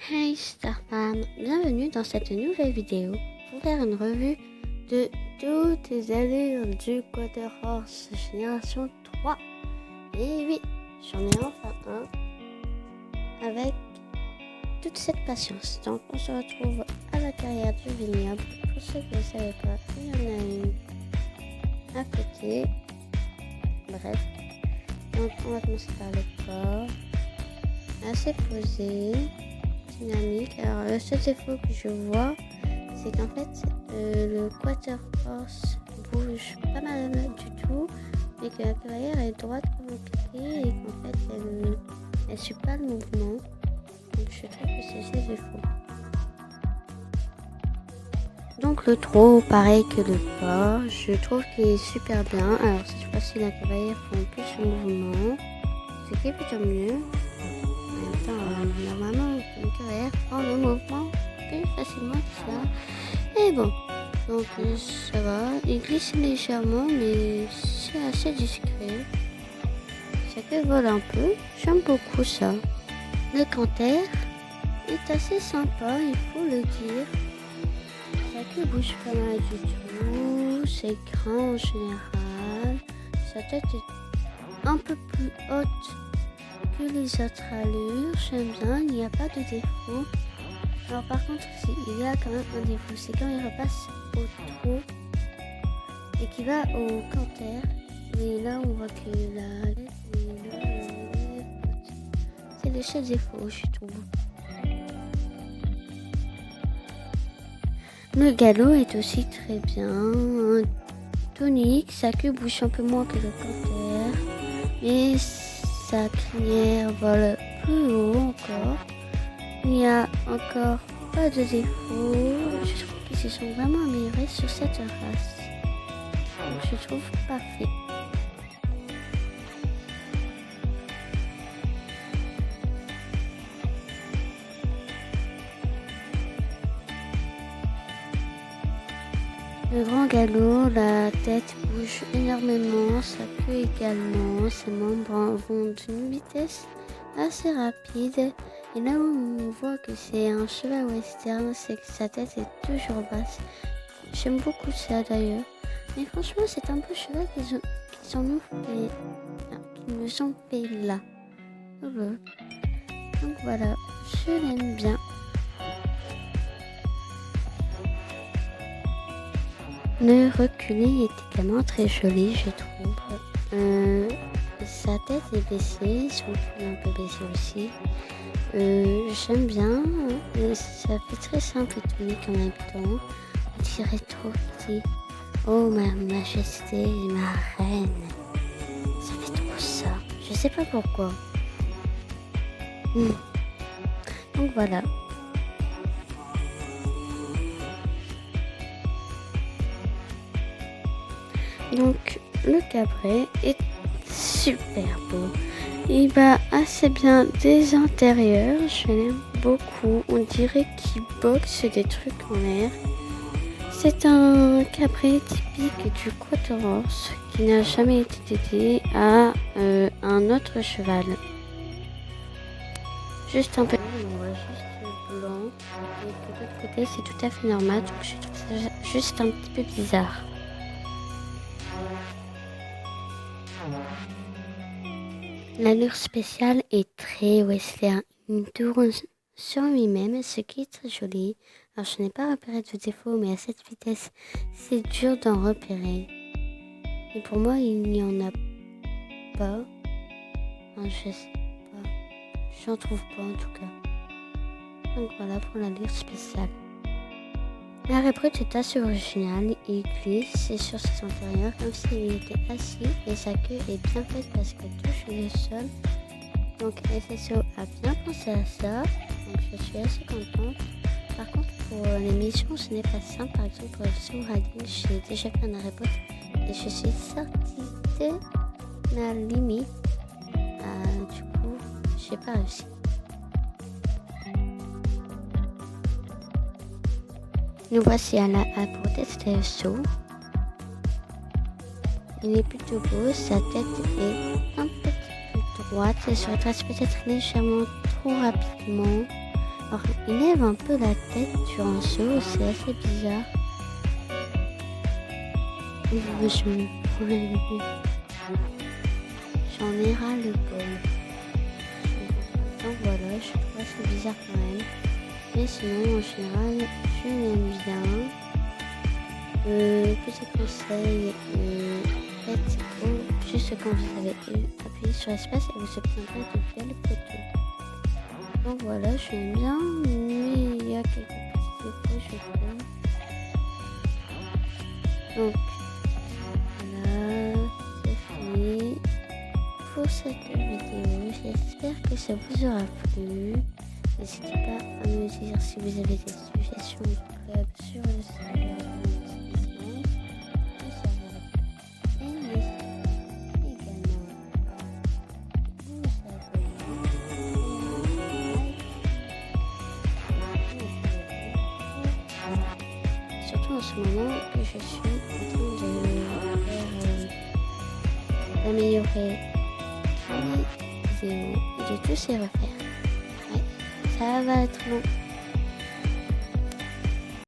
Hey Starfam, bienvenue dans cette nouvelle vidéo pour faire une revue de toutes les allures du Quarter Horse Génération 3. Et oui, j'en ai enfin un avec toute cette patience. Donc on se retrouve à la carrière du vignoble. Pour ceux qui ne savaient pas, il y en a une à côté. Bref, donc on va commencer par le corps. Assez posé, dynamique. Alors le seul défaut que je vois, c'est qu'en fait le Quarter Horse bouge pas mal du tout, mais que la cavalière est droite comme un pied et qu'en fait elle suit pas le mouvement. Donc je trouve que c'est le défaut. Donc le trot, pareil que le pas, je trouve qu'il est super bien. Alors cette fois-ci la cavalière fait plus son mouvement, ce qui est plutôt mieux. Normalement, une cavalière prend le mouvement plus facilement que ça. Et bon, donc ça va. Il glisse légèrement, mais c'est assez discret. Sa queue vole un peu. J'aime beaucoup ça. Le canter est assez sympa, il faut le dire. Sa queue bouge pas mal du tout. C'est grand en général. Sa tête est un peu plus haute que les autres allures. J'aime bien, il n'y a pas de défaut. Alors par contre, il y a quand même un défaut, c'est quand il repasse au trot et qu'il va au canter. Et là on voit que la tête est là, c'est le seul défaut, je trouve. Le galop est aussi très bien, tonique, sa queue bouge un peu moins que le canter, mais sa crinière vole plus haut encore. Il n'y a encore pas de défaut. Je trouve qu'ils se sont vraiment améliorés sur cette race. Donc je trouve parfait. Le grand galop, la tête bouge énormément, sa queue également, ses membres vont d'une vitesse assez rapide. Et là où on voit que c'est un cheval western, c'est que sa tête est toujours basse. J'aime beaucoup ça d'ailleurs. Mais franchement, c'est un beau cheval qu'ils nous ont fait là. Donc voilà, je l'aime bien. Le reculé est également très joli, je trouve. Sa tête est baissée, son cul est un peu baissé aussi. J'aime bien, ça fait très simple et tonique en même temps. On dirait trop petit. Oh ma majesté, ma reine. Ça fait trop ça. Je sais pas pourquoi. Donc voilà. Donc le cabret est super beau. Il va assez bien des intérieurs, je l'aime beaucoup. On dirait qu'il boxe des trucs en l'air. C'est un cabret typique du Quarter Horse qui n'a jamais été dédié à un autre cheval. Juste un peu. On voit juste blanc. Et de l'autre côté, c'est tout à fait normal. Donc je trouve ça juste un petit peu bizarre. L'allure spéciale est très western, il tourne sur lui-même, ce qui est très joli. Alors je n'ai pas repéré de défaut, mais à cette vitesse, c'est dur d'en repérer. Et pour moi, il n'y en a pas. Enfin, je sais pas. J'en trouve pas en tout cas. Donc voilà pour l'allure spéciale. L'arrêt brut est assez original, il glisse sur ses antérieurs comme s'il était assis et sa queue est bien faite parce qu'elle touche le sol. Donc SSO a bien pensé à ça, donc je suis assez contente. Par contre pour les missions ce n'est pas simple, par exemple pour le Souradine j'ai déjà fait un arrêt brut et je suis sortie de la limite. Du coup j'ai pas réussi. Nous voici à la Proteste SSO. Il est plutôt beau, sa tête est un petit peu droite, elle se redresse peut-être légèrement trop rapidement. Alors, il lève un peu la tête durant ce haut, c'est assez bizarre. J'en ai ras le bol. Donc voilà, je trouve assez bizarre quand même. Mais sinon, en général, je l'aime bien. Petit conseil, faites juste quand vous avez appuyé sur l'espace et vous obtiendrez de belles photos. Donc voilà, je l'aime bien, mais il y a quelques petits défauts, je trouve. Donc voilà, c'est fini pour cette vidéo. J'espère que ça vous aura plu. N'hésitez pas à me dire si vous avez des suggestions de club sur le serveur. Surtout en ce moment que je suis en train d'améliorer mes vidéos et de tous les refaire. Ouais, ça va être long.